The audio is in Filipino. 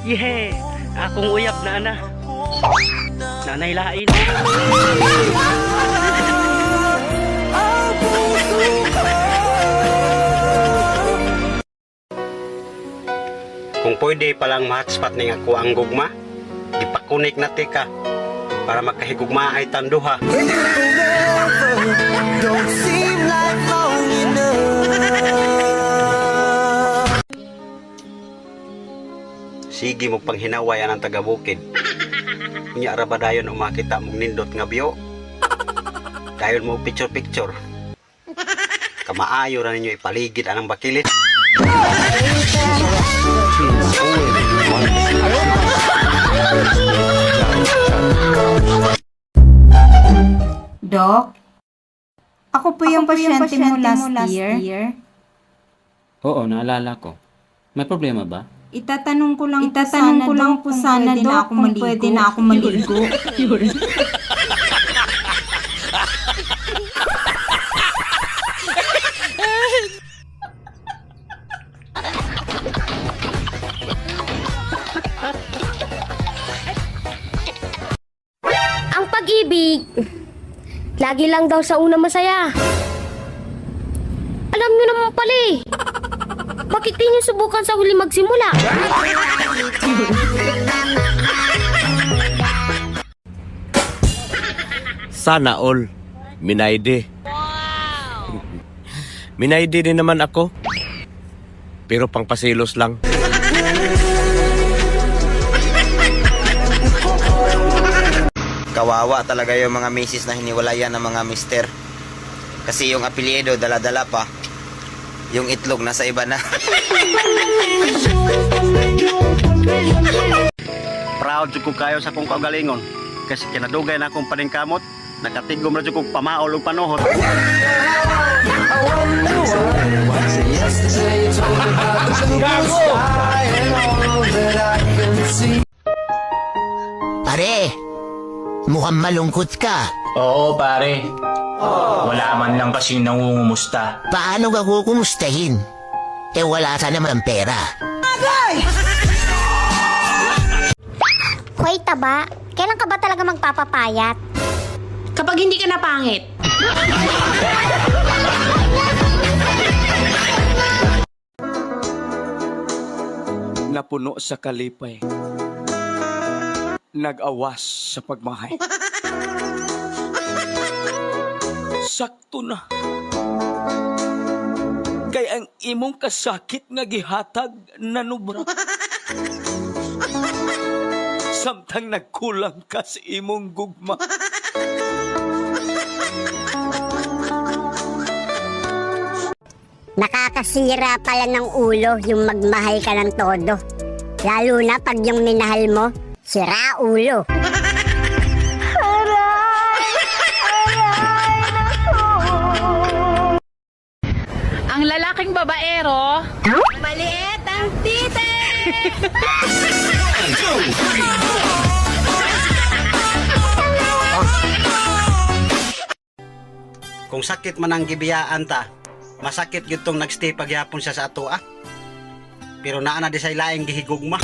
Yeah, akong uyab na ana. Nanay lain. Kung pwede palang ma-hotspot ning ako ang gugma, ipakunik na tika para makahigugma ay tanduha. Don't seem like long enough. Sige mo panghinawayan ang taga-bukid. Kunya ra ba dayon o makita mong nindot nga biyo? Dayon mo picture-picture. Kamaayo ra ninyo ipaligid anang bakilit. Doc, ako po yung pasyente mo last year. Oo, naalala ko. May problema ba? Itatanong ko lang po sana, Doc, kung pwede na ako maligo. Ang pag-ibig, lagi lang daw sa una masaya. Alam nyo naman pala eh. Bakit di nyo subukan sa huli magsimula? Sana all. Minayde. Minayde din naman ako. Pero pangpasilos lang. Kawawa talaga yung mga misis na hiniwalayan ng mga mister. Kasi yung apelyido dala-dala pa. Yung itlog nasa iba na. Proud jud ko kayo sa akong kaugalingon. Kasi kinadugay na akong paningkamot. Nakatigom na jud kong pamaol ug panuhot. Pare, mukhang malungkot ka. Oo, pare. Wala man lang kasi nangungumusta. Paano ka kukumustahin? Eh wala ka naman pera. Hoy, taba, kailan ka ba talaga magpapapayat? Kapag hindi ka na pangit. Napuno sa kalipay, nag-awas sa pagmahay. Sakto na. Kay ang imong kasakit nga gihatag nanubra. Samtang nagkulang ka sa imong gugma. Nakakasira pala ng ulo yung magmahal ka ng todo. Lalo na pag yung minahal mo, sira ulo. Ang lalaking babaero, maliit ang tite! Kung sakit man ang gibiyaan ta, masakit gyud tong nagstay pagyapon siya sa ato ah. Pero naa na di say laing gihigugma.